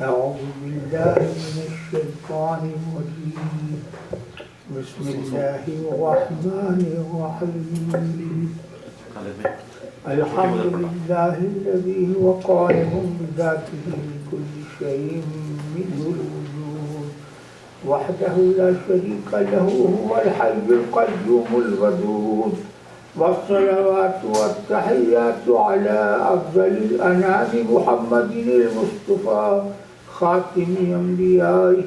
أعوذ بالله من الشيطان الرجيم بسم الله الرحمن الرحيم الحمد لله الذي هو قائم بذاته من كل شيء منه الوجود وحده لا شريك له هو الحي القيوم الودود والصلوات والتحيات على أفضل الأنام محمد المصطفى خاتم أنبيائه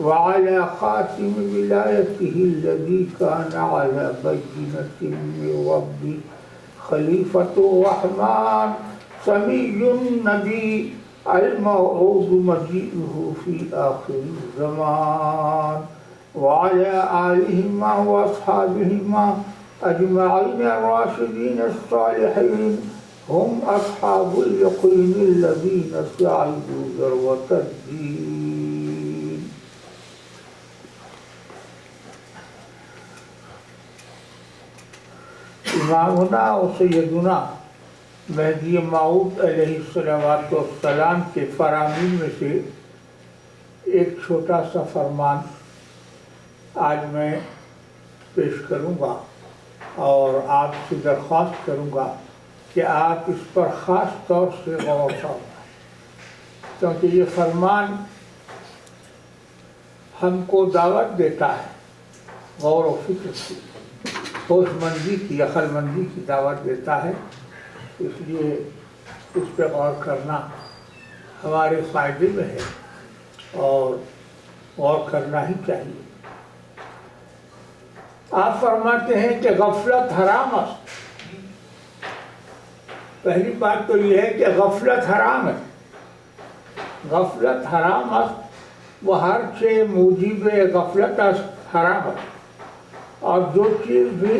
وعلى خاتم ولايته الذي كان على بينة من ربه خليفة الرحمن سمي النبي الموعود مجيئه في آخر الزمان وعلى آلهما وأصحابهما أجمعين الراشدين الصالحين هم أصحاب اليقين الذين سعدوا ذروة الدين. امامنا و سیدنا مہدی موعود علیہ السلام کے فرامین میں سے ایک چھوٹا سا فرمان آج میں پیش کروں گا اور آپ سے درخواست کروں گا کہ آپ اس پر خاص طور سے غور فرمائیں، کیونکہ یہ فرمان ہم کو دعوت دیتا ہے غور و فکر کی، ہوش مندی کی، عقل مندی کی دعوت دیتا ہے. اس لیے اس پہ غور کرنا ہمارے فائدے میں ہے اور غور کرنا ہی چاہیے. آپ فرماتے ہیں کہ غفلت حرام ہے. پہلی بات تو یہ ہے کہ غفلت حرام ہے. غفلت حرام ہے، وہ ہر چیز موجب غفلت حرام ہے، اور جو چیز بھی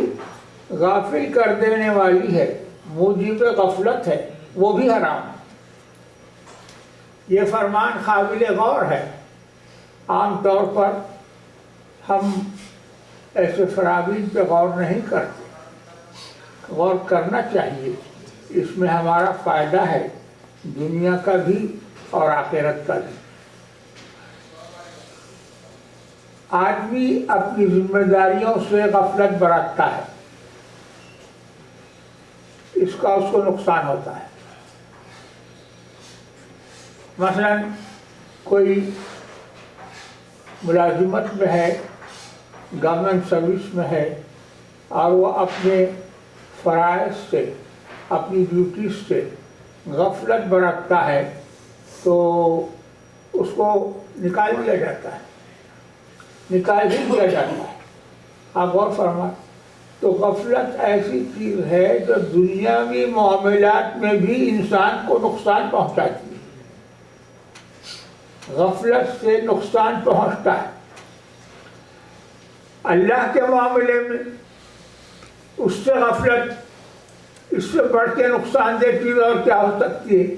غافل کر دینے والی ہے موجب غفلت ہے وہ بھی حرام ہے. یہ فرمان قابل غور ہے. عام طور پر ہم ایسے فرامین پہ غور نہیں کرتے. غور کرنا چاہیے، اس میں ہمارا فائدہ ہے دنیا کا بھی اور آخرت کا بھی. آدمی اپنی ذمہ داریوں سے غفلت برتتا ہے، اس کا اس کو نقصان ہوتا ہے. مثلا کوئی ملازمت میں ہے، گورنمنٹ سروس میں ہے، اور وہ اپنے فرائض سے، اپنی ڈیوٹیز سے غفلت برتتا ہے تو اس کو نکال دیا جاتا ہے، نکال ہی دیا جاتا ہے. آپ غور فرمائیں. تو غفلت ایسی چیز ہے جو دنیاوی معاملات میں بھی انسان کو نقصان پہنچاتی ہے. غفلت سے نقصان پہنچتا ہے. اللہ کے معاملے میں اس سے غفلت، اس سے بڑھ کے نقصان دہ چیز اور کیا ہو سکتی ہے؟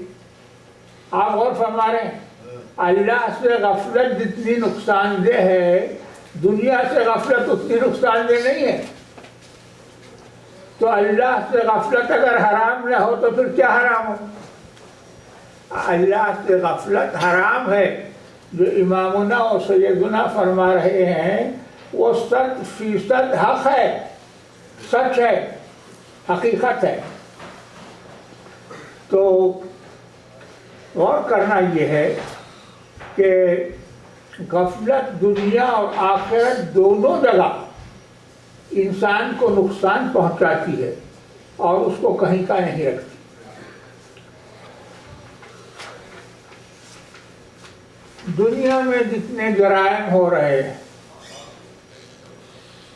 آپ غور فرما رہے ہیں. اللہ سے غفلت جتنی نقصان دہ ہے، دنیا سے غفلت اتنی نقصان دہ نہیں ہے. تو اللہ سے غفلت اگر حرام نہ ہو تو پھر کیا حرام ہو؟ اللہ سے غفلت حرام ہے. جو امامنا اور سیدنا فرما رہے ہیں وہ 100% حق ہے، سچ ہے، حقیقت ہے. تو غور کرنا یہ ہے کہ غفلت دنیا اور آخرت دونوں جگہ انسان کو نقصان پہنچاتی ہے اور اس کو کہیں کا نہیں رکھتی. دنیا میں جتنے جرائم ہو رہے ہیں،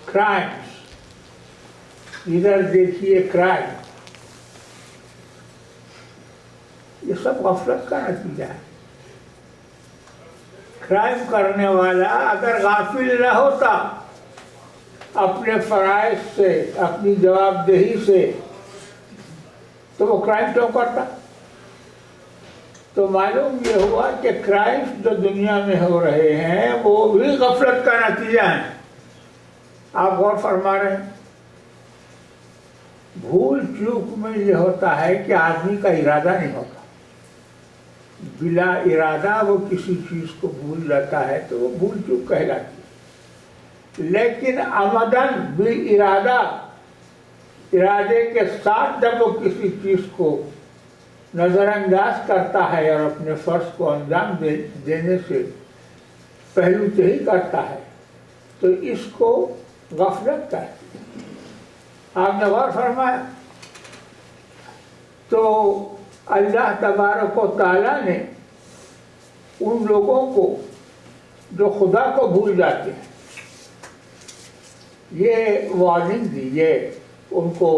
کرائمز، ادھر دیکھیے کرائم، یہ سب غفلت کا نتیجہ ہے. کرائم کرنے والا اگر غافل نہ ہوتا اپنے فرائض سے، اپنی جواب دہی سے، تو وہ کرائم کیوں کرتا؟ تو معلوم یہ ہوا کہ کرائمز جو دنیا میں ہو رہے ہیں وہ بھی غفلت کا نتیجہ ہیں. آپ غور فرما رہے ہیں. بھول چوک میں یہ ہوتا ہے کہ آدمی کا ارادہ نہیں ہوتا، بلا ارادہ وہ کسی چیز کو بھول جاتا ہے تو وہ بھول چوک کہلاتی ہے، لیکن عمدن بالارادہ، ارادے کے ساتھ جب وہ کسی چیز کو نظر انداز کرتا ہے اور اپنے فرض کو انجام دینے سے پہلو ہی کرتا ہے تو اس کو غفلت کہتے ہیں۔ آپ نے غور فرمایا تو اللہ تبارک و تعالیٰ نے ان لوگوں کو جو خدا کو بھول جاتے ہیں یہ وارننگ دی، یہ ان کو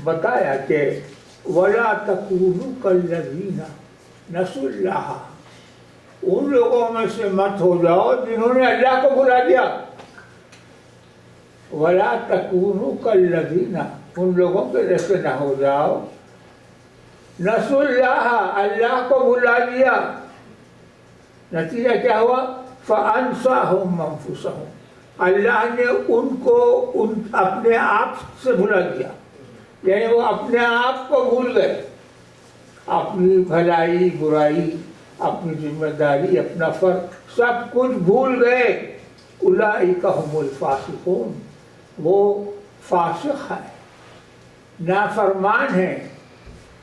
بتایا کہ وَلَا تَكُونُوا كَالَّذِينَ نَسُوا اللَّهَ، ان لوگوں میں سے مت ہو جاؤ جنہوں نے اللہ کو بھلا دیا۔ وَلَا تَكُونُوا كَالَّذِينَ، ان لوگوں کے جیسے نہ ہو جاؤ نسوا اللہ، اللہ کو بھلا دیا، نتیجہ کیا ہوا؟ فَأَنْسَاهُمْ أَنفُسَهُمْ، اللہ نے ان کو اپنے آپ سے بھلا دیا، یعنی وہ اپنے آپ کو بھول گئے، اپنی بھلائی برائی، اپنی ذمہ داری، اپنا فرض سب کچھ بھول گئے۔ اولئک هم الفاسقون، وہ فاسق ہیں، نافرمان ہیں،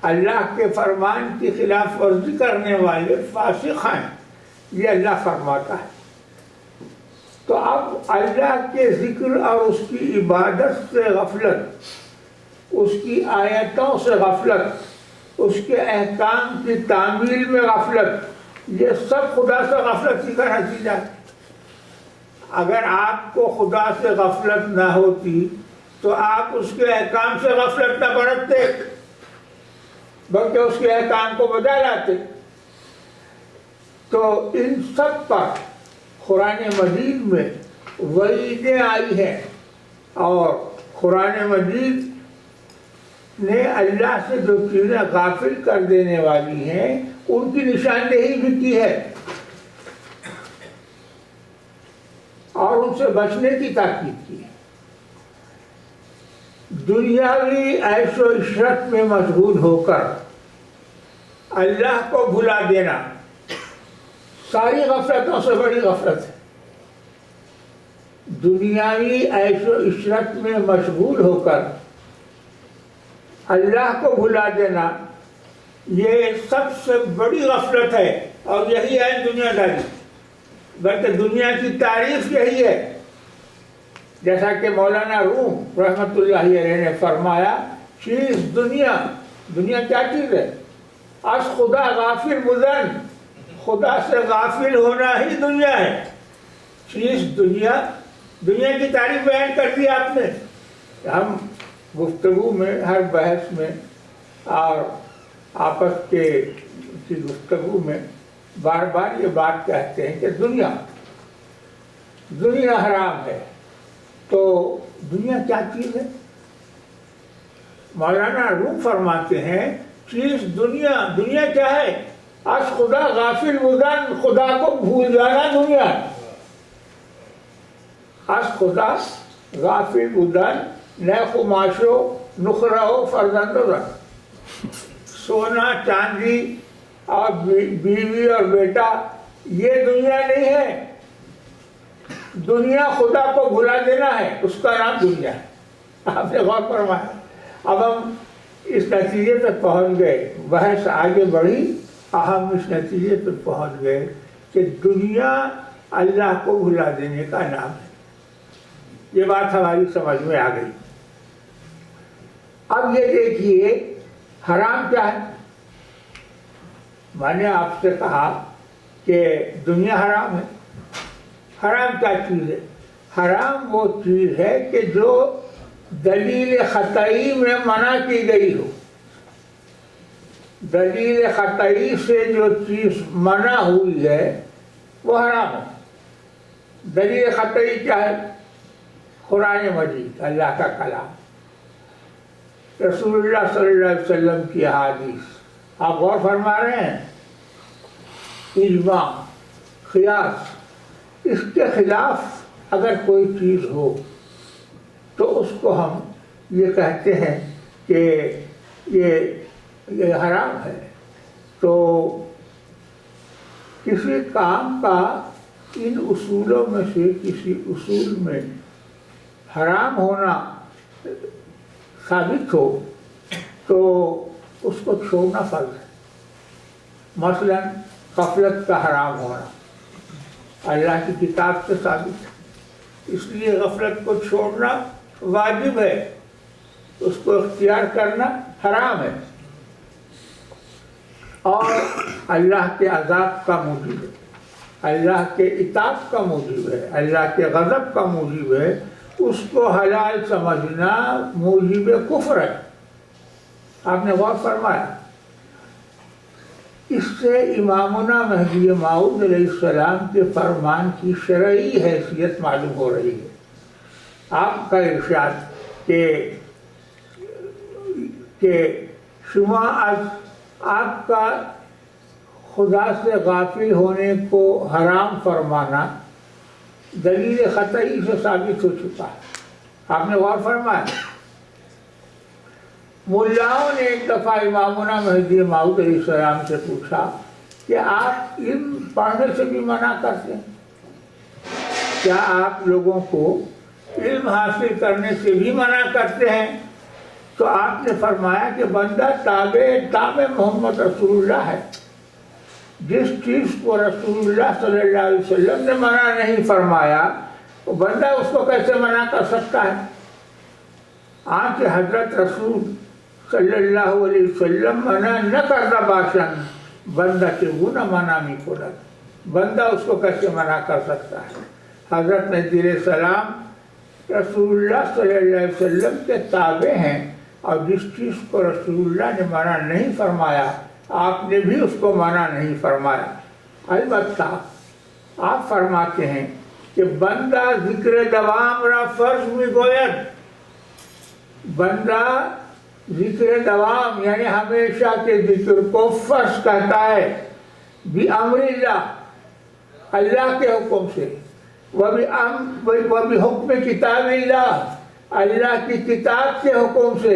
اللہ کے فرمان کی خلاف ورزی کرنے والے فاسق ہیں، یہ اللہ فرماتا ہے۔ تو اب اللہ کے ذکر اور اس کی عبادت سے غفلت، اس کی آیتوں سے غفلت، اس کے احکام کی تعمیل میں غفلت، یہ سب خدا سے غفلت ہی کا نتیجہ ہے۔ اگر آپ کو خدا سے غفلت نہ ہوتی تو آپ اس کے احکام سے غفلت نہ برتتے بلکہ اس کے احکام کو بجا لاتے۔ تو ان سب پر قرآن مجید میں وعیدیں آئی ہیں، اور قرآن مجید نے اللہ سے جو چیزیں غافل کر دینے والی ہیں ان کی نشاندہی بھی کی ہے اور ان سے بچنے کی تاکید کی ہے۔ دنیاوی عیش و عشرت میں مشغول ہو کر اللہ کو بھلا دینا ساری غفلتوں سے بڑی غفلت ہے۔ دنیاوی عیش و عشرت میں مشغول ہو کر اللہ کو بھلا دینا یہ سب سے بڑی غفلت ہے، اور یہی ہے دنیا داری، بلکہ دنیا کی تعریف یہی ہے۔ جیسا کہ مولانا روم رحمۃ اللہ علیہ نے فرمایا، چیز دنیا، دنیا کیا چیز ہے؟ از خدا غافل بودن، خدا سے غافل ہونا ہی دنیا ہے۔ چیز دنیا، دنیا کی تعریف بیان کر دی آپ نے۔ ہم گفتگو میں، ہر بحث میں اور آپس کی گفتگو میں بار بار یہ بات کہتے ہیں کہ دنیا حرام ہے۔ تو دنیا کیا چیز ہے؟ مولانا روم فرماتے ہیں چیز دنیا کیا ہے؟ از خدا غافل بودن، خدا کو بھول جانا دنیا ہے۔ از خدا غافل بودن، نہ خماشو نخرہ و فرزند و رن، سونا چاندی اور بیوی اور بیٹا یہ دنیا نہیں ہے۔ دنیا خدا کو بھلا دینا ہے، اس کا نام دنیا ہے۔ آپ نے غور فرمایا۔ اب ہم اس نتیجے تک پہنچ گئے، بحث آگے بڑھی، ہم اس نتیجے تک پہنچ گئے کہ دنیا اللہ کو بھلا دینے کا نام ہے۔ یہ بات ہماری سمجھ میں آ گئی۔ اب یہ دیکھیے حرام کیا ہے۔ میں نے آپ سے کہا کہ دنیا حرام ہے۔ حرام کیا چیز ہے؟ حرام وہ چیز ہے کہ جو دلیل قطعی میں منع کی گئی ہو۔ دلیل قطعی سے جو چیز منع ہوئی ہے وہ حرام ہے۔ دلیل قطعی کیا ہے؟ قرآن مجید، اللہ کا کلام، رسول اللہ صلی اللہ علیہ وسلم کی احادیث۔ آپ غور فرما رہے ہیں؟ اجماع، قیاس، اس کے خلاف اگر کوئی چیز ہو تو اس کو ہم یہ کہتے ہیں کہ یہ حرام ہے۔ تو کسی کام کا ان اصولوں میں سے کسی اصول میں حرام ہونا ثابت ہو تو اس کو چھوڑنا فرض ہے. مثلا غفلت کا حرام ہونا اللہ کی کتاب سے ثابت ہے، اس لیے غفلت کو چھوڑنا واجب ہے، اس کو اختیار کرنا حرام ہے، اور اللہ کے عذاب کا موجب ہے، اللہ کے عتاب کا موجب ہے، اللہ کے غضب کا موجب ہے، اس کو حلال سمجھنا موجب کفر ہے. آپ نے غور فرمایا. اس سے امامنا مہدی موعود علیہ السلام کے فرمان کی شرعی حیثیت معلوم ہو رہی ہے. آپ کا ارشاد کہ شما از آپ کا خدا سے غافل ہونے کو حرام فرمانا دلیل قطعی سے ثابت ہو چکا ہے. آپ نے غور فرمایا. ملاؤں نے ایک دفعہ امامنا مہدی موعود علیہ السلام سے پوچھا کہ آپ علم پڑھنے سے بھی منع کرتے ہیں، کیا آپ لوگوں کو علم حاصل کرنے سے بھی منع کرتے ہیں؟ تو آپ نے فرمایا کہ بندہ تابع محمد رسول اللہ ہے. جس چیز کو رسول اللہ صلی اللہ علیہ وسلم نے منع نہیں فرمایا تو بندہ اس کو کیسے منع کر سکتا ہے؟ آنچہ حضرت رسول صلی اللہ علیہ وسلم منع نہ کردہ باشن بندہ کے گناہ منع می کند، بندہ اس کو کیسے منع کر سکتا ہے؟ حضرت مہدی علیہ السلام رسول اللہ صلی اللہ علیہ وسلم کے تابع ہیں، اور جس چیز کو رسول اللہ نے منع نہیں فرمایا آپ نے بھی اس کو منع نہیں فرمایا. البتہ آپ فرماتے ہیں کہ بندہ ذکر دوام را فرض می گوید، بندہ ذکر دوام یعنی ہمیشہ کے ذکر کو فرض کہتا ہے، بِأَمْرِ اللہ اللہ کے حکم سے، وَبِحُکْمِ کتاب اللہ اللہ کی کتاب کے حکم سے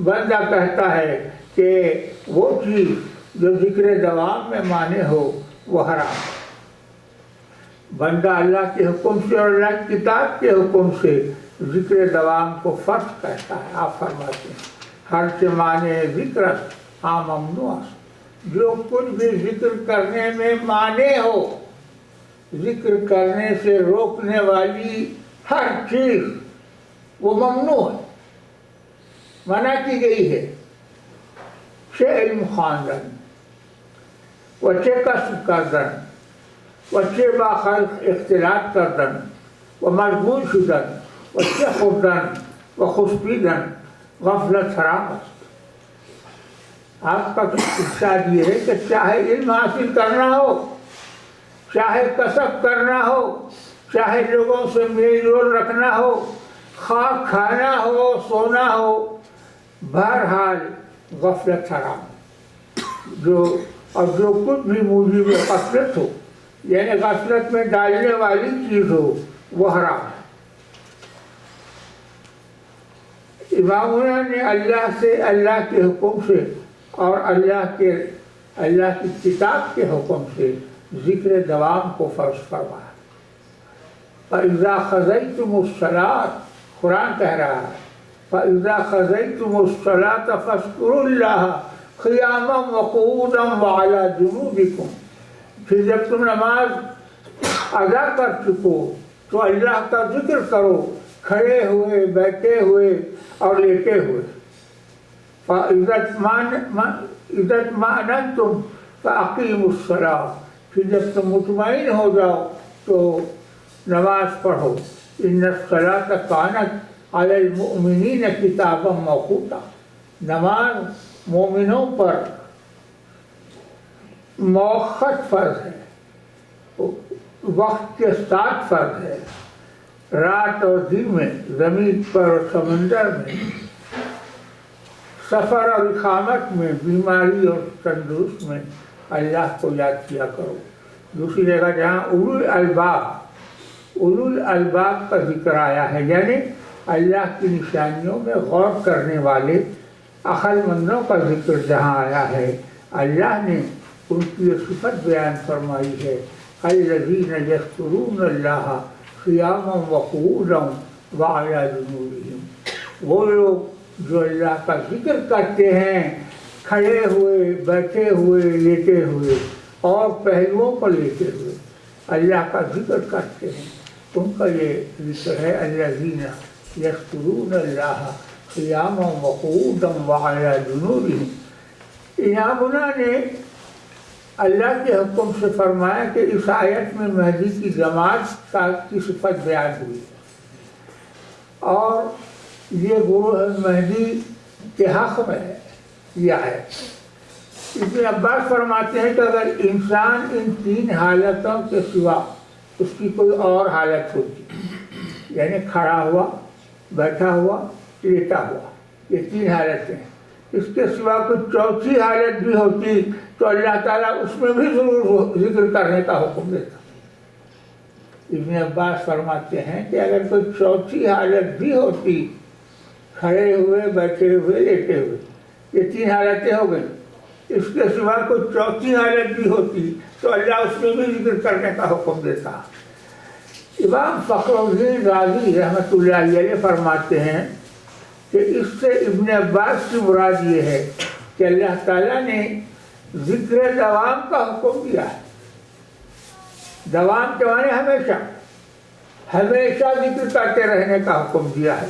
بندہ کہتا ہے کہ وہ چیز جو ذکر دوام میں مانے ہو وہ حرام. بندہ اللہ کے حکم سے اور اللہ کی کتاب کے حکم سے ذکر دوام کو فرض کہتا ہے. آپ فرماتے ہیں ہر سے معنی ذکر ممنوع، جو کچھ بھی ذکر کرنے میں معنی ہو، ذکر کرنے سے روکنے والی ہر چیز وہ ممنوع ہے، منع کی گئی ہے. چه علم خواندن و چه کسب کردن و چه با خلق اختلاط کردن و مشغول شدن و چه خوردن و خسبیدن غفلت حرام است. آپ کا ارشاد یہ ہے کہ چاہے علم حاصل کرنا ہو، چاہے کسب کرنا ہو، چاہے لوگوں سے میل جول رکھنا ہو، خواہ کھانا ہو سونا ہو، بہرحال غفلت حرام. جو کچھ بھی موجب غفلت ہو یعنی غفلت میں ڈالنے والی چیز ہو وہ حرام ہے. امامنا نے اللہ سے، اللہ کے حکم سے اور اللہ کی کتاب کے حکم سے ذکر دوام کو فرض فرمایا. فَإِذَا خَزَيْتُمُ الصَّلَاةَ قرآن کہہ رہا ہے فَإِذَا خَزَيْتُمُ الصَّلَاةَ فَاذْكُرُوا اللَّهَ قِيَامًا وَقُعُودًا وَعَلَى جُنُوبِكُمْ. پھر جب تم نماز ادا کر چکو تو اللہ کا ذکر کرو، کھڑے ہوئے، بیٹھے ہوئے اور لیٹے ہوئے. فَإِذَا اطْمَأْنَنْتُمْ فَأَقِيمُوا الصَّلَاةَ. پھر جب تم مطمئن ہو جاؤ تو نماز پڑھو. إِنَّ الصَّلَاةَ كَانَتْ عَلَى الْمُؤْمِنِينَ كِتَابًا مَوْقُوتًا. نماز مومنوں پر موقت فرض ہے، وقت کے ساتھ فرض ہے. رات اور دن میں، زمین پر اور سمندر میں، سفر اور اقامت میں، بیماری اور تندرست میں اللہ کو یاد کیا کرو. دوسری جگہ جہاں اولو الالباب کا ذکر آیا ہے یعنی اللہ کی نشانیوں میں غور کرنے والے عقل مندوں کا ذکر جہاں آیا ہے، اللہ نے ان کی یہ صفت بیان فرمائی ہے، الذین یذکرون اللہ قیاما وقعودا وعلی جنوبہم، وہ لوگ جو اللہ کا ذکر کرتے ہیں کھڑے ہوئے، بیٹھے ہوئے، لیٹے ہوئے اور پہلوؤں پر لیٹے ہوئے اللہ کا ذکر کرتے ہیں، ان کا یہ ذکر ہے الذین یذکرون اللہ قیاما وقعودا وعلی جنوبہم۔ امامنا نے اللہ کے حکم سے فرمایا کہ اس آیت میں مہدی کی جماعت کی صفت بیان ہوئی اور یہ گروہ مہدی کے حق میں ہے یہ آیت۔ ابن عباس فرماتے ہیں کہ اگر انسان ان تین حالتوں کے سوا اس کی کوئی اور حالت ہوتی، یعنی کھڑا ہوا، بیٹھا ہوا، لیٹا ہوا، یہ تین حالتیں ہیں، اس کے سوا کوئی چوتھی حالت بھی ہوتی تو اللہ تعالیٰ اس میں بھی ضرور ذکر کرنے کا حکم دیتا۔ ابن عباس فرماتے ہیں کہ اگر کوئی چوتھی حالت بھی ہوتی، کھڑے ہوئے، بیٹھے ہوئے، لیٹے ہوئے، یہ تین حالتیں ہو گئیں، اس کے سوا کوئی چوتھی حالت بھی ہوتی تو اللہ اس میں بھی ذکر کرنے کا حکم دیتا۔ امام فخر الدین رازی رحمۃ اللہ علیہ فرماتے ہیں کہ اس سے ابن عباس کی مراد یہ ہے کہ اللہ تعالیٰ نے ذکر دوام کا حکم دیا ہے۔ دوام کے معنی ہمیشہ ہمیشہ ذکر کرتے رہنے کا حکم دیا ہے۔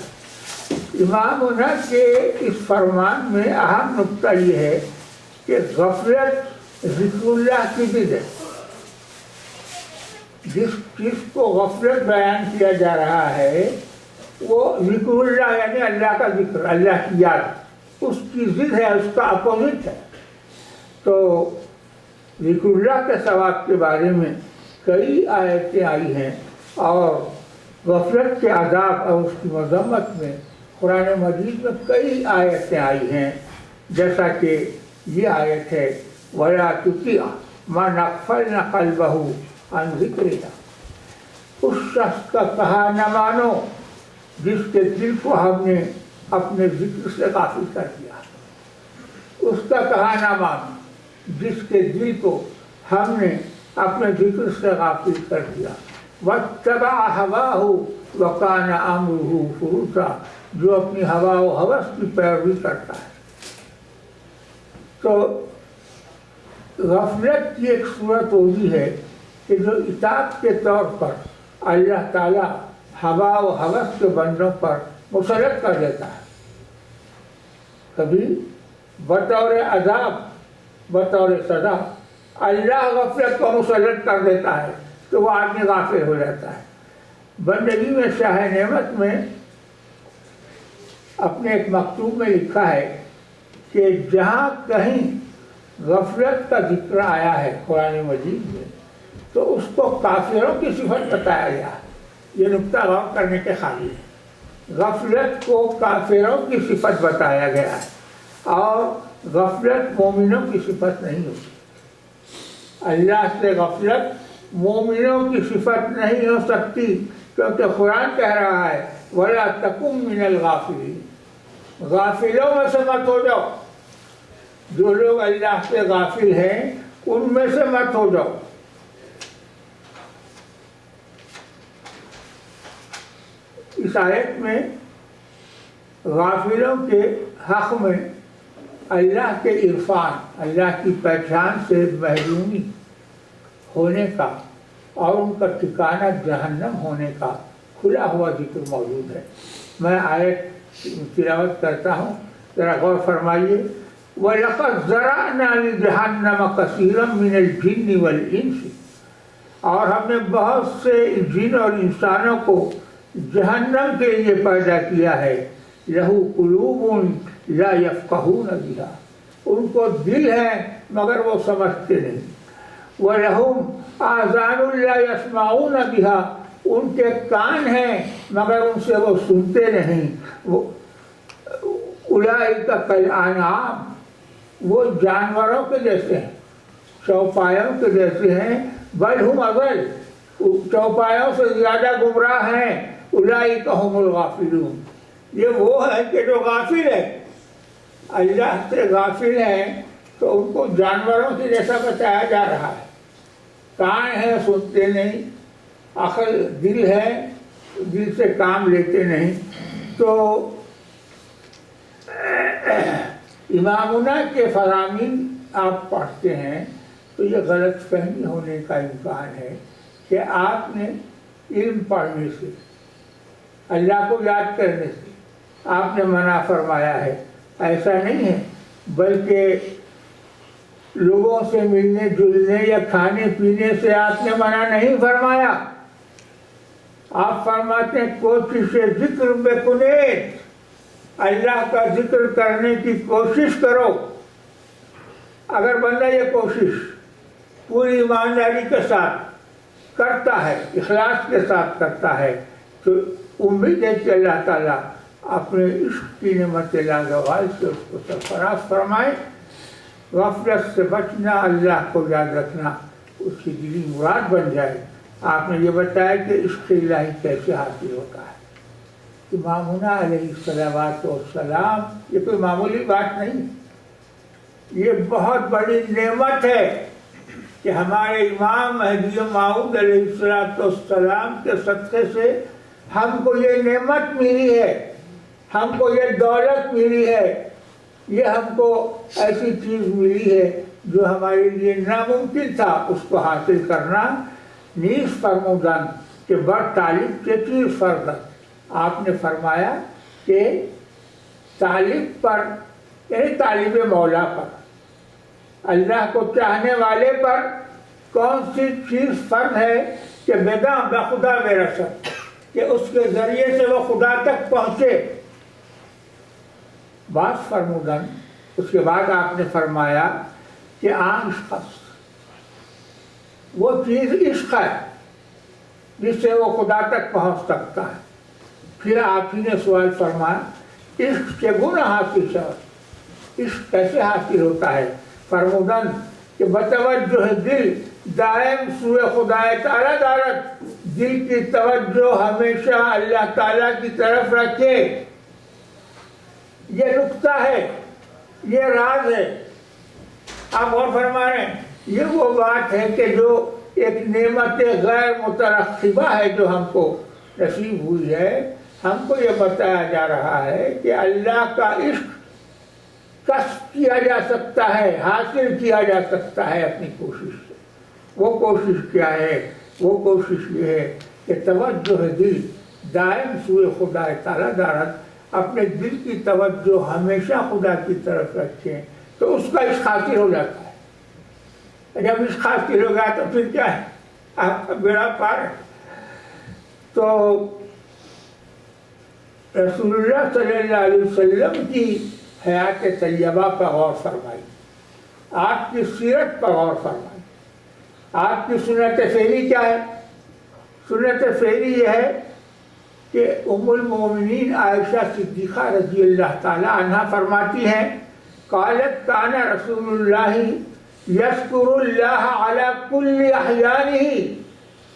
امامنا کے اس فرمان میں اہم نقطہ یہ ہے کہ غفلت ذکر اللہ کی ضد ہے۔ جس چیز کو غفلت بیان کیا جا رہا ہے وہ ذکر اللہ یعنی اللہ کا ذکر، اللہ کی یاد، اس کی ضد ہے، اس کا اپوزٹ ہے۔ تو ذکر اللہ کے ثواب کے بارے میں کئی آیتیں آئی ہیں اور غفلت کے عذاب اور اس کی مذمت میں قرآن مجید میں کئی آیتیں آئی ہیں، جیسا کہ یہ آیت ہے وَلَا تُطِعْ مَنْ أَغْفَلْنَا قَلْبَهُ عَنْ ذِكْرِنَا، اس شخص کا کہا نہ مانو جس کے دل کو ہم نے اپنے ذکر سے غافل کر دیا، اس کا کہا نہ مانو جس کے دل کو ہم نے اپنے ذکر سے غافل کر دیا۔ وَاتَّبَعَ هَوَاهُ وَكَانَ أَمْرُهُ فُرُطًا، جو اپنی ہوا و ہوس کی پیروی کرتا ہے۔ تو غفلت کی ایک صورت ہوتی ہے کہ جو اطاعت کے طور پر اللہ تعالیٰ ہوا و ہوس کے بندوں پر مسلط کر دیتا ہے، کبھی بطور عذاب، بطور سزا اللہ غفلت کو مسلط کر دیتا ہے تو وہ آدمی غافل ہو جاتا ہے۔ بندگی میں شاہ نعمت میں اپنے ایک مکتوب میں لکھا ہے کہ جہاں کہیں غفلت کا ذکر آیا ہے قرآن مجید میں تو اس کو کافروں کی صفت بتایا گیا ہے۔ یہ نقطہ غور کرنے کے قابل ہے، غفلت کو کافروں کی صفت بتایا گیا ہے اور غفلت مومنوں کی صفت نہیں ہوتی۔ اللہ سے غفلت مومنوں کی صفت نہیں ہو سکتی، کیونکہ قرآن کہہ رہا ہے وَلَا تَكُن مِّنَ الْغَافِلِينَ، غافلوں میں سے مت ہو جاؤ۔ جو لوگ اللہ سے غافل ہیں ان میں سے مت ہو جاؤ۔ اس آیت میں غافلوں کے حق میں اللہ کے عرفان، اللہ کی پہچان سے محرومی ہونے کا اور ان کا ٹھکانہ جہنم ہونے کا کھلا ہوا ذکر موجود ہے۔ میں آیت تلاوت کرتا ہوں، ذرا غور فرمائیے۔ وَلَقَدْ ذَرَأْنَا لِجَهَنَّمَ كَثِيرًا مِنَ الْجِنِّ وَالْإِنسِ، اور ہم نے بہت سے جن اور انسانوں کو جہنم کے لیے پیدا کیا ہے۔ لَهُ قُلُوبٌ لَا يَفْقَهُونَ بِهَا، ان کو دل ہے مگر وہ سمجھتے نہیں۔ وَلَهُمْ آذَانٌ لَا يَسْمَعُونَ بِهَا، ان کے کان ہیں مگر ان سے وہ سنتے نہیں۔ اولئک کالانعام، وہ جانوروں کے جیسے ہیں، چوپایوں کے جیسے ہیں۔ بل ہم اضل، چوپایوں سے زیادہ گمراہ ہیں۔ اولئک هم الغافلون، یہ وہ ہے کہ جو غافل ہے، اللہ سے غافل ہیں تو ان کو جانوروں کے جیسا بتایا جا رہا ہے. کان ہے سنتے نہیں، عقل دل ہے دل سے کام لیتے نہیں. تو امامنا کے فرامین آپ پڑھتے ہیں تو یہ غلط فہمی ہونے کا امکان ہے کہ آپ نے علم پڑھنے سے، اللہ کو یاد کرنے سے آپ نے منع فرمایا ہے. ایسا نہیں ہے، بلکہ لوگوں سے ملنے جلنے یا کھانے پینے سے آپ نے منع نہیں فرمایا. آپ فرماتے ہیں کوشش ذکر بکنیت، اللہ کا ذکر کرنے کی کوشش کرو. اگر بندہ یہ کوشش پوری ایمانداری کے ساتھ کرتا ہے، اخلاص کے ساتھ کرتا ہے، تو امید ہے کہ اللہ تعالیٰ اپنے عشق کی نعمت لازوال سے اس کو سرفراز فرمائے. غفلت سے بچنا، اللہ کو یاد رکھنا اس کی دلی مراد بن جائے. آپ نے یہ بتایا کہ عشق الہی کیسے حاصل ہوتا ہے. امامنا علیہ الصلوات والسلام یہ کوئی معمولی بات نہیں، یہ بہت بڑی نعمت ہے کہ ہمارے امام مہدی موعود علیہ السلام کے صدقے سے ہم کو یہ نعمت ملی ہے، ہم کو یہ دولت ملی ہے، یہ ہم کو ایسی چیز ملی ہے جو ہمارے لیے ناممکن تھا اس کو حاصل کرنا. نیز فرمودن کہ بر طالب کے چیز فرض. آپ نے فرمایا کہ طالب پر یعنی طالب مولا پر، اللہ کو چاہنے والے پر کون سی چیز فرض ہے کہ بیدا بخدا برسد، کہ اس کے ذریعے سے وہ خدا تک پہنچے. بات فرمودن اس کے بعد آپ نے فرمایا کہ عام شخص وہ چیز عشق ہے جس سے وہ خدا تک پہنچ سکتا ہے. پھر آپ ہی نے سوال فرمایا عشق کے گناہ حاصل شود، عشق کیسے حاصل ہوتا ہے؟ فرمودن کہ بتوجہ دل دائم سوئے خدا تعالیٰ دارت، دل کی توجہ ہمیشہ اللہ تعالیٰ کی طرف رکھے. یہ نکتہ ہے، یہ راز ہے. آپ غور فرما رہے ہیں، یہ وہ بات ہے کہ جو ایک نعمت غیر مترقبہ ہے جو ہم کو نصیب ہوئی ہے. ہم کو یہ بتایا جا رہا ہے کہ اللہ کا عشق کسب کیا جا سکتا ہے، حاصل کیا جا سکتا ہے اپنی کوشش سے. وہ کوشش کیا ہے؟ وہ کوشش یہ ہے کہ توجہ دل دائم سوئے خدا تعالیٰ دارت، اپنے دل کی توجہ ہمیشہ خدا کی طرف رکھیں تو اس کا عشق حاصل ہو جاتا ہے. جب عشق حاصل ہو گیا تو پھر کیا ہے؟ آپ کا بیڑا پار ہے. تو رسول اللہ صلی اللہ علیہ وسلم کی حیات طیبہ پر غور فرمائی، آپ کی سیرت پر غور فرمائی. آپ کی سنت فعلی کیا ہے؟ سنت فعلی یہ ہے کہ ام المومنین عائشہ صدیقہ رضی اللہ تعالی عنہ فرماتی ہیں قالت کان رسول اللہ یذکر اللہ علی کل احیانہ.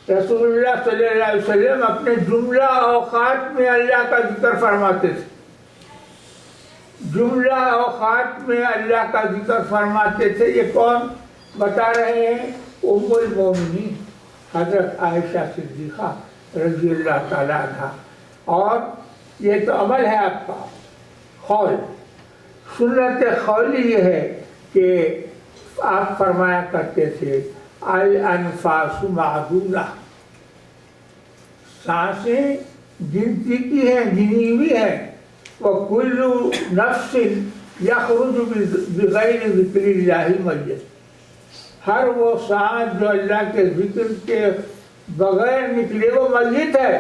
رسول اللہ صلی اللہ علیہ وسلم اپنے جملہ اوقات میں اللہ کا ذکر فرماتے تھے. جملہ اوقات میں اللہ کا ذکر فرماتے تھے. یہ کون بتا رہے ہیں؟ ام المومنین حضرت عائشہ صدیقہ رضی اللہ تعالی عنہ. اور یہ تو عمل ہے آپ کا قول. سنت قولی یہ ہے کہ آپ فرمایا کرتے تھے الانفاس معدودہ، سانسیں گنتی کی ہیں، گنی ہوئی ہیں. وَكُلُّ نَفْسٍ يَخْرُجُ بِغَيْرِ ذِكْرِ اللَّهِ مَيِّتٌ. ہر وہ سانس جو اللہ کے ذکر کے بغیر نکلے وہ میت ہے،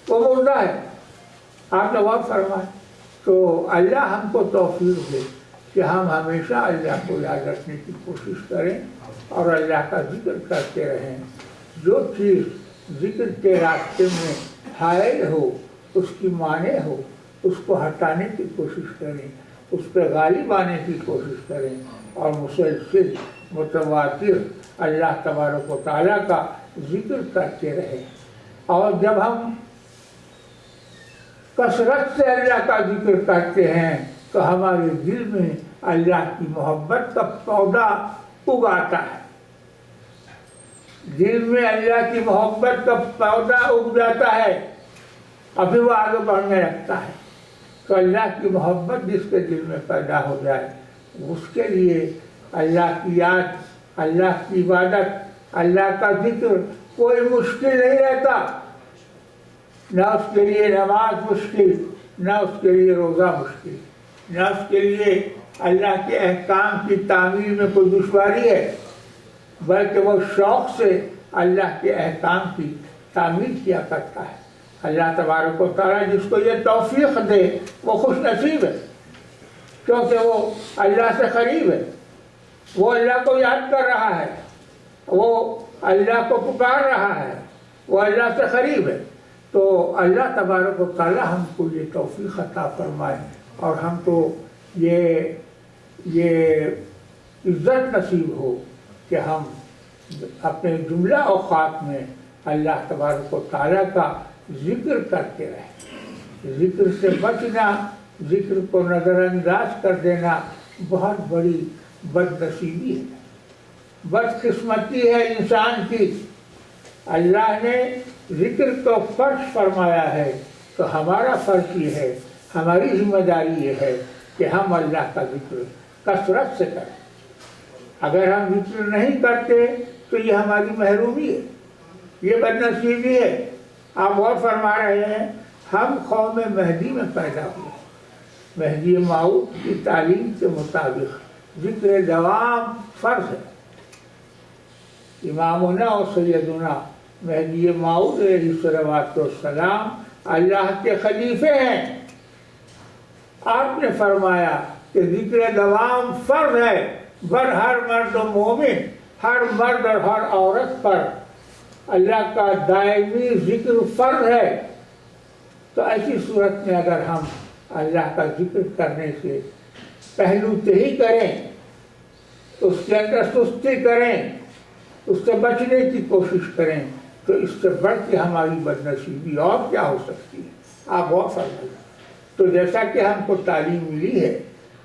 وہ مردہ ہے. آپ نے غور فرمائے. تو اللہ ہم کو توفیق دے کہ ہم ہمیشہ اللہ کو یاد رکھنے کی کوشش کریں اور اللہ کا ذکر کرتے رہیں. جو چیز ذکر کے راستے میں حائل ہو، اس کی مانع ہو، اس کو ہٹانے کی کوشش کریں، اس پہ غالب آنے کی کوشش کریں اور مسلسل متواتر اللہ تبارک و تعالیٰ کا ذکر کرتے رہیں. اور جب ہم کثرت سے اللہ کا ذکر کرتے ہیں تو ہمارے دل میں اللہ کی محبت کا پودا اگاتا ہے، دل میں اللہ کی محبت کا پودا اگ جاتا ہے، ابھی وہ آگے بڑھنے لگتا ہے۔ تو اللہ کی محبت جس کے دل میں پیدا ہو جائے اس کے لیے اللہ کی یاد، اللہ کی عبادت، اللہ کا ذکر کوئی مشکل نہیں رہتا، نہ اس کے لیے نماز مشکل، نہ اس کے لیے روزہ مشکل، نہ اس کے لیے اللہ کے احکام کی تعمیل میں کوئی دشواری ہے، بلکہ وہ شوق سے اللہ کے احکام کی تعمیل کیا کرتا ہے۔ اللہ تبارک و تعالیٰ جس کو یہ توفیق دے وہ خوش نصیب ہے، کیونکہ وہ اللہ سے قریب ہے، وہ اللہ کو یاد کر رہا ہے، وہ اللہ کو پکار رہا ہے، وہ اللہ سے قریب ہے۔ تو اللہ تبارک و تعالیٰ ہم کو یہ توفیق عطا فرمائے اور ہم کو یہ عزت نصیب ہو کہ ہم اپنے جملہ اوقات میں اللہ تبارک و تعالیٰ کا ذکر کرتے رہیں۔ ذکر سے بچنا، ذکر کو نظر انداز کر دینا بہت بڑی بد نصیبی ہے، بد قسمتی ہے انسان کی۔ اللہ نے ذکر کو فرض فرمایا ہے تو ہمارا فرض یہ ہے، ہماری ذمہ داری یہ ہے کہ ہم اللہ کا ذکر کثرت سے کریں۔ اگر ہم ذکر نہیں کرتے تو یہ ہماری محرومی ہے، یہ بد نصیبی ہے۔ آپ غور فرما رہے ہیں، ہم قوم مہدی میں پیدا ہوئے، مہدی موعود کی تعلیم کے مطابق ذکر دوام فرض ہے۔ امامنا اور سیدنا مہدی موعود علیہ الصلوۃ والسلام اللہ کے خلیفے ہیں۔ آپ نے فرمایا کہ ذکر دوام فرض ہے بر ہر مرد و مومن، ہر مرد اور ہر عورت پر اللہ کا دائمی ذکر فرض ہے۔ تو ایسی صورت میں اگر ہم اللہ کا ذکر کرنے سے پہلو تہی کریں، اس کے اندر سستی کریں، اس سے بچنے کی کوشش کریں، تو اس سے بڑھ کے ہماری بد نصیبی اور کیا ہو سکتی ہے؟ آپ غور فرمائیے۔ تو جیسا کہ ہم کو تعلیم ملی ہے،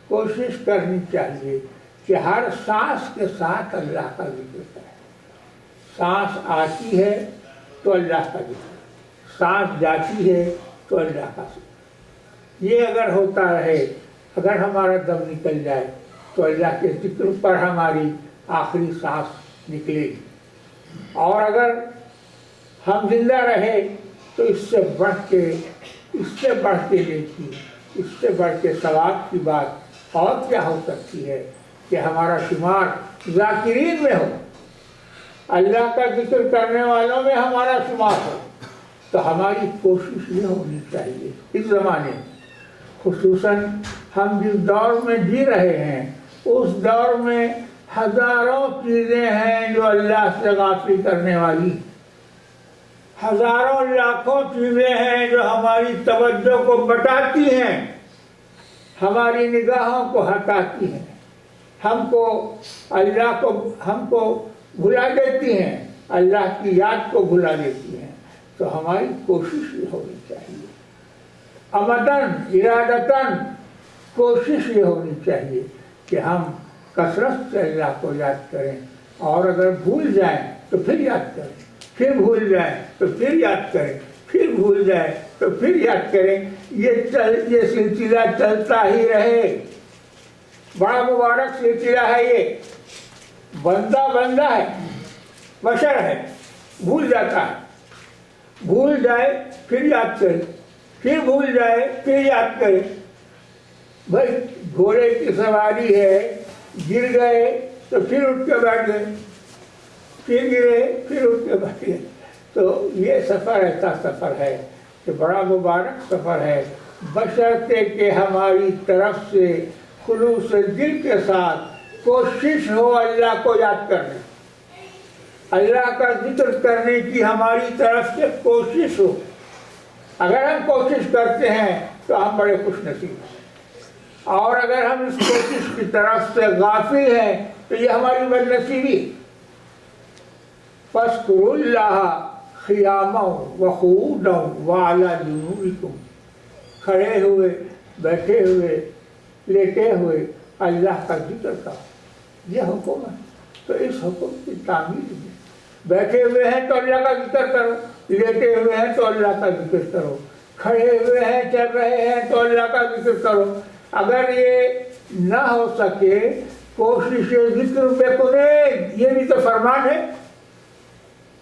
کوشش کرنی چاہیے کہ ہر سانس کے ساتھ اللہ کا ذکر کریں۔ سانس آتی ہے تو اللہ کا ذکر، سانس جاتی ہے تو اللہ کا ذکر۔ یہ اگر ہوتا رہے، اگر ہمارا دم نکل جائے تو اللہ کے ذکر پر ہماری آخری سانس نکلے گی، اور اگر ہم زندہ رہے تو اس سے بڑھ کے نیکی، اس سے بڑھ کے ثواب کی بات اور کیا ہو سکتی ہے کہ ہمارا شمار ذاکرین میں ہو، اللہ کا ذکر کرنے والوں میں ہمارا شمار ہو۔ تو ہماری کوشش یہ ہونی چاہیے اس زمانے میں، خصوصاً ہم جس دور میں جی رہے ہیں اس دور میں ہزاروں چیزیں ہیں جو اللہ سے غافل کرنے والی، ہزاروں لاکھوں چیزیں ہیں جو ہماری توجہ کو بٹاتی ہیں، ہماری نگاہوں کو ہٹاتی ہیں، ہم کو بھلا دیتی ہیں، اللہ کی یاد کو بھلا دیتی ہیں۔ تو ہماری کوشش یہ ہونی چاہیے، عمدن ارادتاً کوشش یہ ہونی چاہیے کہ ہم کثرت سے اللہ کو یاد کریں، اور اگر بھول جائیں تو پھر یاد کریں، پھر بھول جائیں تو پھر یاد کریں، پھر بھول جائیں تو پھر یاد کریں۔ یہ سلسلہ چلتا ہی رہے، بڑا مبارک سلسلہ ہے یہ۔ بندہ ہے، بشر ہے، بھول جاتا ہے، بھول جائے پھر یاد کرے، پھر بھول جائے پھر یاد کرے۔ بھائی گھوڑے کی سواری ہے، گر گئے تو پھر اٹھ کے بیٹھ گئے، پھر گرے پھر اٹھ کے بیٹھ گئے۔ تو یہ سفر ایسا سفر ہے کہ بڑا مبارک سفر ہے، بشرطے کہ ہماری طرف سے خلوص دل کے ساتھ کوشش ہو اللہ کو یاد کرنے، اللہ کا ذکر کرنے کی ہماری طرف سے کوشش ہو۔ اگر ہم کوشش کرتے ہیں تو ہم بڑے خوش نصیب ہیں، اور اگر ہم اس کوشش کی طرف سے غافل ہیں تو یہ ہماری بد نصیبی۔ فاذکروا اللہ قیاما وقعودا وعلی جنوبکم، کھڑے ہوئے، بیٹھے ہوئے، لیٹے ہوئے اللہ کا ذکر کرو، یہ حکم ہے۔ تو اس حکم کی تعمیل میں بیٹھے ہوئے ہیں تو اللہ کا ذکر کرو، لیٹے ہوئے ہیں تو اللہ کا ذکر کرو، کھڑے ہوئے ہیں چل رہے ہیں تو اللہ کا ذکر کرو۔ اگر یہ نہ ہو سکے کوشش ذکر بے کنید، یہ بھی تو فرمان ہے،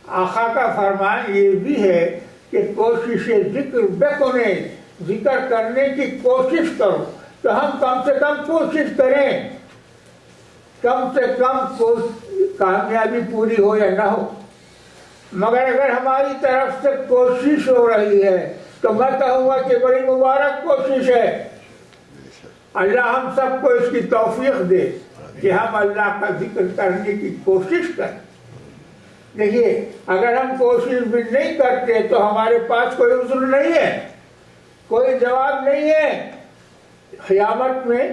آقا کا فرمان یہ بھی ہے کہ کوشش ذکر بے کنید، ذکر کرنے کی کوشش کرو۔ تو ہم کم سے کم کوشش کریں، کم سے کم کامیابی پوری ہو یا نہ ہو، مگر اگر ہماری طرف سے کوشش ہو رہی ہے تو میں کہوں گا کہ بڑی مبارک کوشش ہے۔ اللہ ہم سب کو اس کی توفیق دے کہ ہم اللہ کا ذکر کرنے کی کوشش کریں۔ دیکھیے، اگر ہم کوشش بھی نہیں کرتے تو ہمارے پاس کوئی عذر نہیں ہے، کوئی جواب نہیں ہے۔ قیامت میں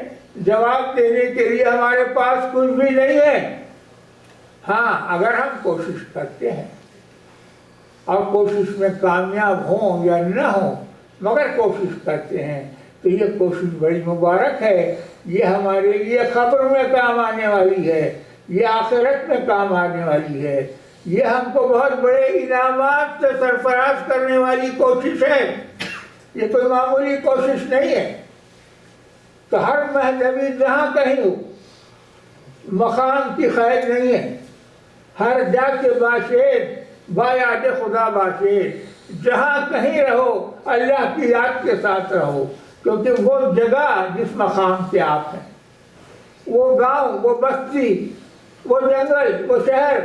جواب دینے کے لیے ہمارے پاس کچھ بھی نہیں ہے۔ ہاں، اگر ہم کوشش کرتے ہیں اور کوشش میں کامیاب ہوں یا نہ ہوں، مگر کوشش کرتے ہیں تو یہ کوشش بڑی مبارک ہے۔ یہ ہمارے لیے قبر میں کام آنے والی ہے، یہ آخرت میں کام آنے والی ہے، یہ ہم کو بہت بڑے انعامات سے سرفراز کرنے والی کوشش ہے، یہ کوئی معمولی کوشش نہیں ہے۔ تو ہر مہذبی جہاں کہیں ہو، مقام کی خیر نہیں ہے، ہر جا کے باشد با یاد خدا باشد، جہاں کہیں رہو اللہ کی یاد کے ساتھ رہو، کیونکہ وہ جگہ جس مقام پہ آپ ہیں، وہ گاؤں، وہ بستی، وہ جنگل، وہ شہر،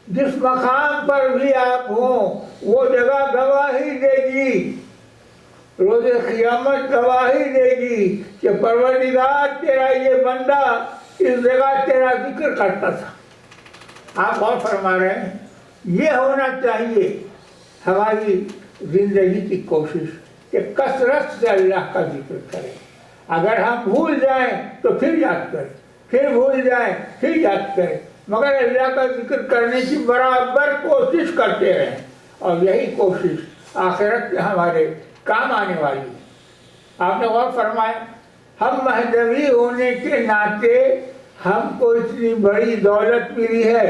جس مقام پر بھی آپ ہوں، وہ جگہ گواہی دے گی، روز قیامت گواہی دے گی کہ پروردگار تیرا یہ بندہ اس جگہ تیرا ذکر کرتا تھا۔ آپ غور فرما رہے ہیں، یہ ہونا چاہیے ہماری زندگی کی کوشش کہ کثرت سے اللہ کا ذکر کریں۔ اگر ہم بھول جائیں تو پھر یاد کریں، پھر بھول جائیں پھر یاد کریں، مگر اللہ کا ذکر کرنے کی برابر کوشش کرتے رہیں، اور یہی کوشش آخرت میں ہمارے کام آنے والی ہے۔ آپ نے غور فرمایا، ہم مہذبی ہونے کے ناطے ہم کو اتنی بڑی دولت ملی ہے،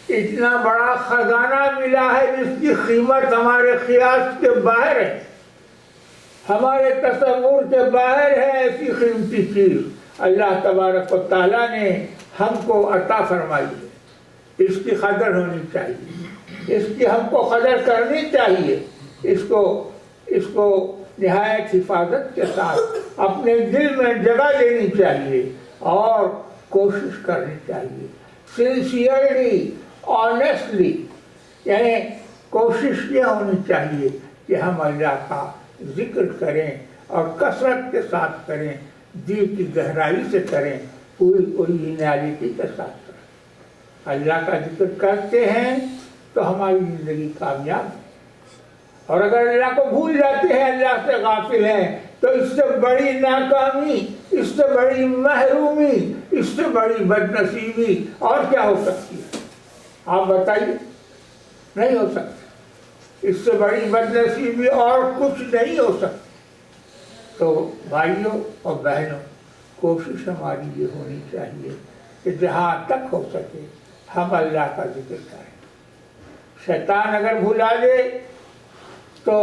اتنا بڑا خزانہ ملا ہے جس کی قیمت ہمارے قیاس کے باہر ہے، ہمارے تصور کے باہر ہے۔ ایسی قیمتی چیز اللہ تبارک و تعالیٰ نے ہم کو عطا فرمائی ہے، اس کی قدر ہونی چاہیے، اس کی ہم کو قدر کرنی چاہیے، اس کو نہایت حفاظت کے ساتھ اپنے دل میں جگہ دینی چاہیے اور کوشش کرنی چاہیے، سنسیئرلی، آنیسٹلی، یعنی کوشش یہ ہونی چاہیے کہ ہم اللہ کا ذکر کریں اور کثرت کے ساتھ کریں، دل کی گہرائی سے کریں، پوری اوریجنیلٹی کے ساتھ کریں۔ اللہ کا ذکر کرتے ہیں تو ہماری زندگی کامیاب ہے، اور اگر اللہ کو بھول جاتے ہیں، اللہ سے غافل ہیں، تو اس سے بڑی ناکامی، اس سے بڑی محرومی، اس سے بڑی بدنصیبی اور کیا ہو سکتی ہے؟ آپ بتائیے، نہیں ہو سکتی، اس سے بڑی بدنصیبی اور کچھ نہیں ہو سکتی۔ تو بھائیوں اور بہنوں، کوشش ہماری یہ ہونی چاہیے کہ جہاں تک ہو سکے ہم اللہ کا ذکر کریں۔ شیطان اگر بھلا دے تو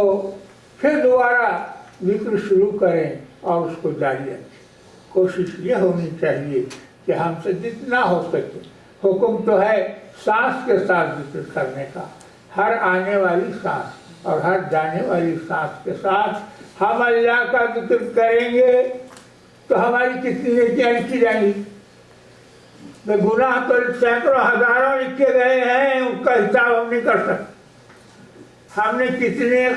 پھر دوبارہ ذکر شروع کریں اور اس کو جاری رکھیں۔ کوشش یہ ہونی چاہیے کہ ہم سے جتنا ہو سکے، حکم تو ہے سانس کے ساتھ ذکر کرنے کا، ہر آنے والی سانس اور ہر جانے والی سانس کے ساتھ ہم اللہ کا ذکر کریں گے تو ہماری کتنی نیکیاں لکھی جائیں گی۔ گناہ تو سینکڑوں ہزاروں لکھے گئے ہیں، ان کا حساب ہم نہیں کر سکتے۔ ہم نے کتنے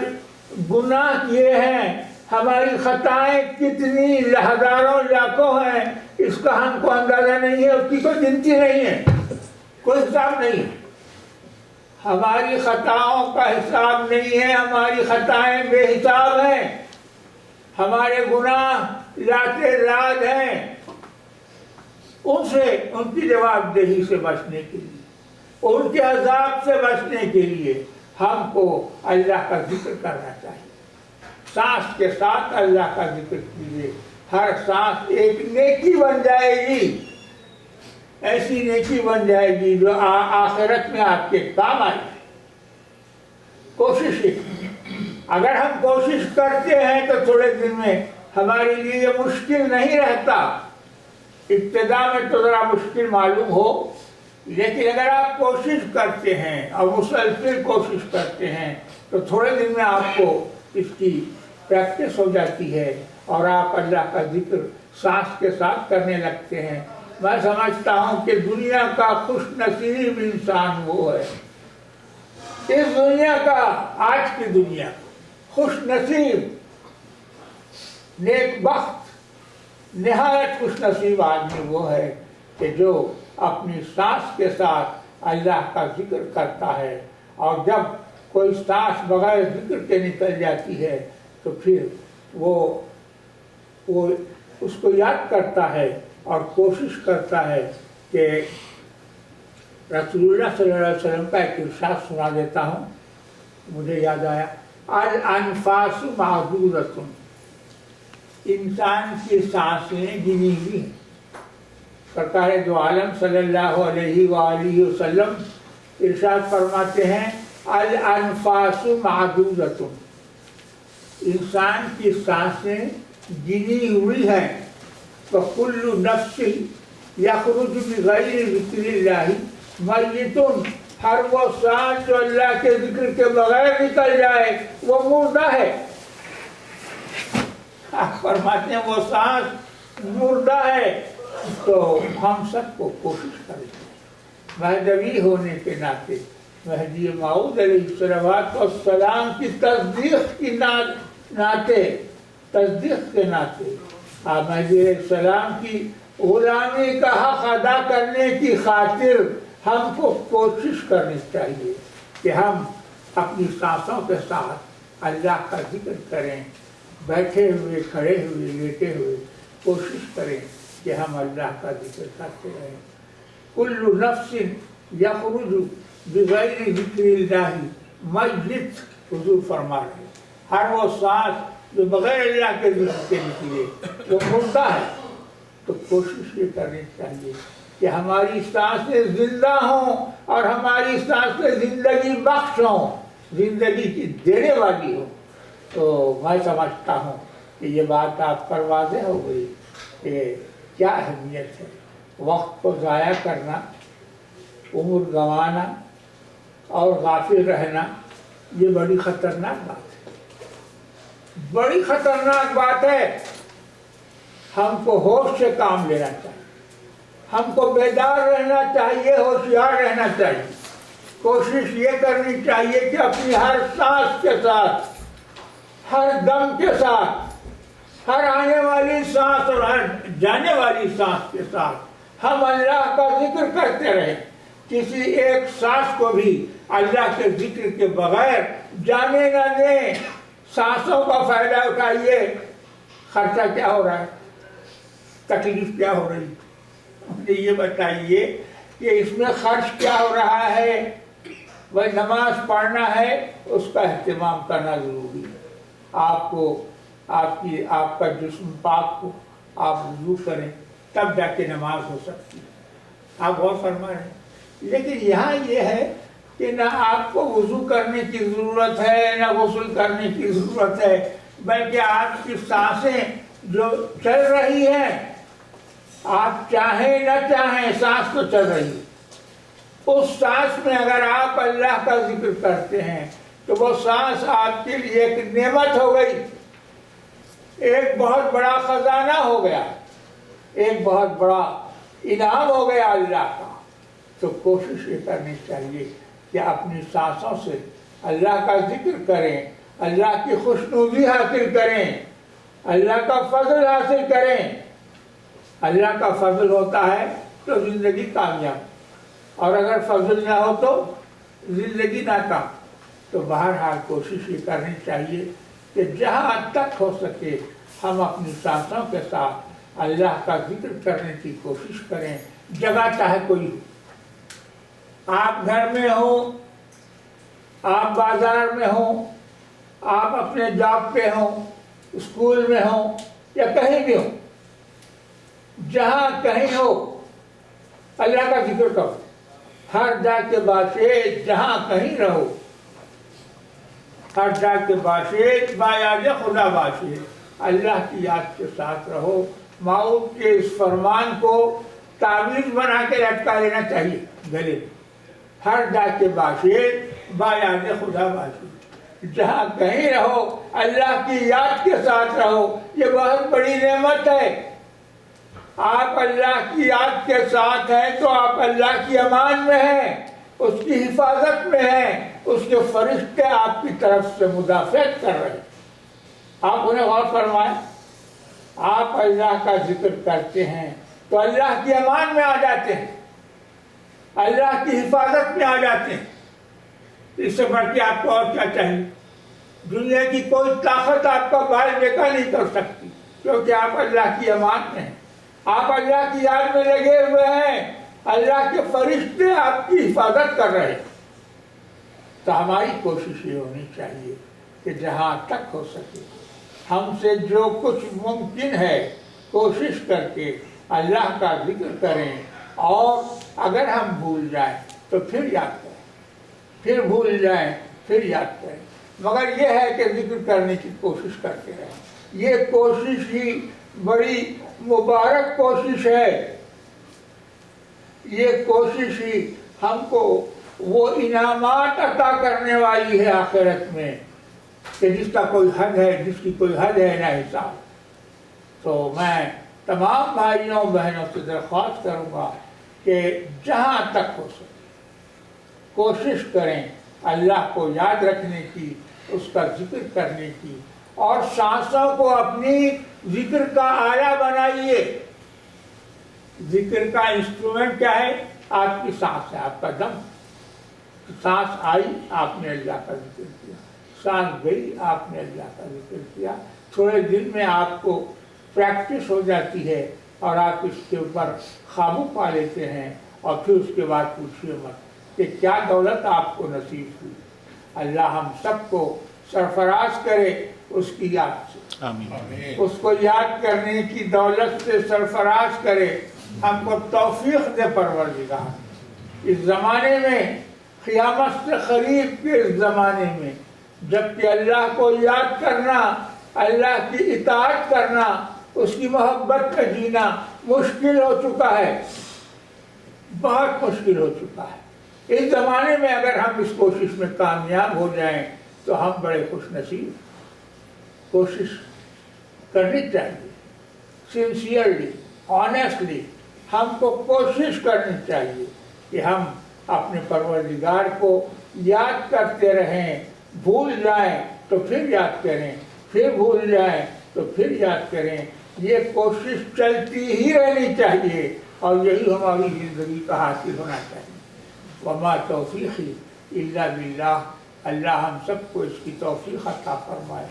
گناہ کیے ہیں، ہماری خطائیں کتنی ہزاروں لاکھوں ہیں، اس کا ہم کو اندازہ نہیں ہے، اس کی کوئی گنتی نہیں ہے، کوئی حساب نہیں ہے۔ ہماری خطاؤں کا حساب نہیں ہے، ہماری خطائیں بے حساب ہیں، ہمارے گناہ لاتے رات ہیں۔ ان کی جواب دہی سے بچنے کے لیے، ان کے عذاب سے بچنے کے لیے ہم کو اللہ کا ذکر کرنا چاہیے۔ سانس کے ساتھ اللہ کا ذکر کیجیے، ہر سانس ایک نیکی بن جائے گی، ایسی نیکی بن جائے گی جو آخرت میں آپ کے کام آئے گی۔ کوشش ہی، اگر ہم کوشش کرتے ہیں تو تھوڑے دن میں ہمارے لیے یہ مشکل نہیں رہتا۔ ابتدا میں تو ذرا مشکل معلوم ہو، لیکن اگر آپ کوشش کرتے ہیں اور مسلسل کوشش کرتے ہیں تو تھوڑے دن میں آپ کو اس کی پریکٹس ہو جاتی ہے اور آپ اللہ کا ذکر سانس کے ساتھ کرنے لگتے ہیں۔ میں سمجھتا ہوں کہ دنیا کا خوش نصیب انسان وہ ہے، اس دنیا کا، آج کی دنیا خوش نصیب، نیک بخت، نہایت خوش نصیب آدمی وہ ہے کہ جو اپنی سانس کے ساتھ اللہ کا ذکر کرتا ہے، اور جب کوئی سانس بغیر ذکر کے نکل جاتی ہے تو پھر وہ اس کو یاد کرتا ہے اور کوشش کرتا ہے کہ رسول اللہ صلی اللہ علیہ وسلم کا ایک ارشاد سنا دیتا ہوں، مجھے یاد آیا، الانفاس معدودۃ، انسان کی سانسیں گنی ہوئی ہیں۔ سرکار دو عالم صلی اللہ علیہ وآلہ وسلم ارشاد فرماتے ہیں الانفاس معدودۃ، انسان کی سانسیں گنی ہوئی ہیں، فکل نفس یخرج بغیر ذکر اللہ میت، ہر وہ سانس جو اللہ کے ذکر کے بغیر نکل جائے وہ مردہ ہے۔ آپ فرماتے ہیں وہ سانس مردہ ہے۔ تو ہم سب کو کوشش کریں، مہدوی ہونے کے ناطے، مہدی موعود علیہ الصلوۃ والسلام کی تصدیق کے ناطے، آپ مہدی علیہ السلام کی غلامی کا حق ادا کرنے کی خاطر ہم کو کوشش کرنی چاہیے کہ ہم اپنی سانسوں کے ساتھ اللہ کا ذکر کریں، بیٹھے ہوئے، کھڑے ہوئے، لیٹے ہوئے، کوشش کریں کہ ہم اللہ کا ذکر کرتے رہیں۔ کل نفس یخرج بغیر ذکر اللہ میت، حضور فرما رہے ہیں ہر وہ سانس جو بغیر اللہ کے ذکر کے نکلے وہ مردہ ہے۔ تو کوشش یہ کرنی چاہیے کہ ہماری سانسیں زندہ ہوں اور ہماری سانسیں زندگی بخش ہوں، زندگی کی دینے والی ہوں۔ تو میں سمجھتا ہوں کہ یہ بات آپ پر واضح ہو گئی کہ کیا اہمیت ہے۔ وقت کو ضائع کرنا، عمر گنوانا اور غافل رہنا، یہ بڑی خطرناک بات ہے، بڑی خطرناک بات ہے۔ ہم کو ہوش سے کام لینا چاہیے، ہم کو بیدار رہنا چاہیے، ہوشیار رہنا چاہیے۔ کوشش یہ کرنی چاہیے کہ اپنی ہر سانس کے ساتھ، ہر دم کے ساتھ، ہر آنے والی سانس اور ہر جانے والی سانس کے ساتھ ہم اللہ کا ذکر کرتے رہیں۔ کسی ایک سانس کو بھی اللہ کے ذکر کے بغیر جانے نہ دیں۔ سانسوں کا فائدہ اٹھائیے، خرچہ کیا ہو رہا ہے، تکلیف کیا ہو رہی ہے، مجھے یہ بتائیے کہ اس میں خرچ کیا ہو رہا ہے۔ وہ نماز پڑھنا ہے، اس کا اہتمام کرنا ضروری ہے۔ آپ کو آپ کا جسم پاک ہو، آپ وضو کریں تب جا کے نماز ہو سکتی ہے۔ آپ غور فرما رہے ہیں، لیکن یہاں یہ ہے کہ نہ آپ کو وضو کرنے کی ضرورت ہے، نہ غسل کرنے کی ضرورت ہے، بلکہ آپ کی سانسیں جو چل رہی ہیں، آپ چاہیں نہ چاہیں سانس تو چل رہی ہے۔ اس سانس میں اگر آپ اللہ کا ذکر کرتے ہیں تو وہ سانس آپ کے لیے ایک نعمت ہو گئی، ایک بہت بڑا خزانہ ہو گیا، ایک بہت بڑا انعام ہو گیا اللہ کا۔ تو کوشش یہ کرنی چاہیے کہ اپنی سانسوں سے اللہ کا ذکر کریں، اللہ کی خوشنودی حاصل کریں، اللہ کا فضل حاصل کریں۔ اللہ کا فضل ہوتا ہے تو زندگی کامیاب، اور اگر فضل نہ ہو تو زندگی ناکام۔ تو بہرحال کوشش یہ کرنی چاہیے کہ جہاں تک ہو سکے ہم اپنی سانسوں کے ساتھ اللہ کا ذکر کرنے کی کوشش کریں، جگہ چاہے کوئی ہو۔ آپ گھر میں ہوں، آپ بازار میں ہوں، آپ اپنے جاب پہ ہوں، اسکول میں ہوں، یا کہیں بھی ہوں، جہاں کہیں ہو اللہ کا ذکر کرو، ہر جا کے باشے جہاں کہیں رہو، ہر جا کے باشے بایاد خدا باشے، اللہ کی یاد کے ساتھ رہو۔ ماؤد کے اس فرمان کو تعویذ بنا کے لٹکا لینا چاہیے گلے، ہر جا کے باشے بایاد خدا باشے، جہاں کہیں رہو اللہ کی یاد کے ساتھ رہو۔ یہ بہت بڑی نعمت ہے۔ آپ اللہ کی یاد کے ساتھ ہیں تو آپ اللہ کی امان میں ہیں، اس کی حفاظت میں ہیں، اس کے فرشتے آپ کی طرف سے مدافعت کر رہے ہیں۔ آپ انہیں غور فرمائیں، آپ اللہ کا ذکر کرتے ہیں تو اللہ کی امان میں آ جاتے ہیں، اللہ کی حفاظت میں آ جاتے ہیں۔ اس سے بڑھ کے آپ کو اور کیا چاہیے؟ دنیا کی کوئی طاقت آپ کا بال بیکا نہیں کر سکتی، کیونکہ آپ اللہ کی امان میں ہیں، آپ اللہ کی یاد میں لگے ہوئے ہیں، اللہ کے فرشتے آپ کی حفاظت کر رہے ہیں۔ تو ہماری کوشش یہ ہونی چاہیے کہ جہاں تک ہو سکے ہم سے جو کچھ ممکن ہے کوشش کر کے اللہ کا ذکر کریں، اور اگر ہم بھول جائیں تو پھر یاد کریں، پھر بھول جائیں پھر یاد کریں، مگر یہ ہے کہ ذکر کرنے کی کوشش کرتے رہیں۔ یہ کوشش ہی بڑی مبارک کوشش ہے، یہ کوشش ہی ہم کو وہ انعامات عطا کرنے والی ہے آخرت میں کہ جس کا کوئی حد ہے، جس کی کوئی حد ہے نہ حساب۔ تو میں تمام بھائیوں بہنوں سے درخواست کروں گا کہ جہاں تک ہو سکے کوشش کریں اللہ کو یاد رکھنے کی، اس کا ذکر کرنے کی، اور سانسوں کو اپنی ذکر کا آلہ بنائیے۔ ذکر کا انسٹرومنٹ کیا ہے؟ آپ کی سانس ہے، آپ کا دم۔ سانس آئی آپ نے اللہ کا ذکر کیا، سانس گئی آپ نے اللہ کا ذکر کیا۔ تھوڑے دن میں آپ کو پریکٹس ہو جاتی ہے اور آپ اس کے اوپر قابو پا لیتے ہیں، اور پھر اس کے بعد پوچھیے مت کہ کیا دولت آپ کو نصیب ہوئی۔ اللہ ہم سب کو سرفراز کرے اس کی یاد سے، آمین۔ اس کو یاد کرنے کی دولت سے سرفراز کرے، ہم کو توفیق دے پروردگار۔ اس زمانے میں، قیامت سے قریب کے اس زمانے میں، جبکہ اللہ کو یاد کرنا، اللہ کی اطاعت کرنا، اس کی محبت میں جینا مشکل ہو چکا ہے، بہت مشکل ہو چکا ہے۔ اس زمانے میں اگر ہم اس کوشش میں کامیاب ہو جائیں تو ہم بڑے خوش نصیب۔ کوشش کرنی چاہیے، سنسیئرلی، آنیسٹلی ہم کو کوشش کرنی چاہیے کہ ہم اپنے پروردگار کو یاد کرتے رہیں، بھول جائیں تو پھر یاد کریں، پھر بھول جائیں تو پھر یاد کریں۔ یہ کوشش چلتی ہی رہنی چاہیے، اور یہی ہماری زندگی کا حاصل ہونا چاہیے۔ وما توفیقی الا باللہ۔ اللہ ہم سب کو اس کی توفیق عطا فرمائے،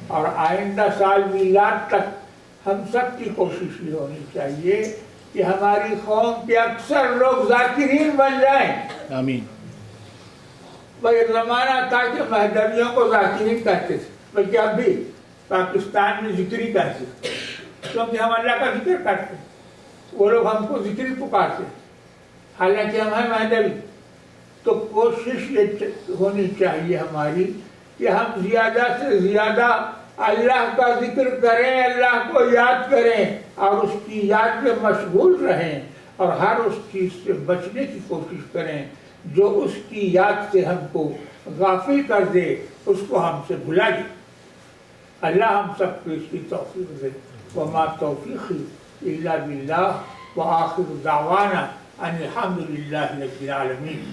اور آئندہ سال میلاد تک ہم سب کی کوشش یہ ہونی چاہیے کہ ہماری قوم کے اکثر لوگ ذاکرین بن جائیں۔ آمین۔ وہ ایک زمانہ تھا کہ مہدویوں کو ذاکرین کہتے تھے، بلکہ اب بھی پاکستان میں ذکری کہتے ہیں، کیونکہ ہم اللہ کا ذکر کرتے ہیں، وہ لوگ ہم کو ذکری پکارتے ہیں، حالانکہ ہم ہیں مہدوی۔ تو کوشش یہ ہونی چاہیے ہماری کہ ہم زیادہ سے زیادہ اللہ کا ذکر کریں، اللہ کو یاد کریں، اور اس کی یاد میں مشغول رہیں، اور ہر اس چیز سے بچنے کی کوشش کریں جو اس کی یاد سے ہم کو غافل کر دے، اس کو ہم سے بھلا دے۔ اللہ ہم سب کو اس کی توفیق دے۔ وما توفیقی الا باللہ، وآخر دعوانا ان الحمد للہ رب العالمین۔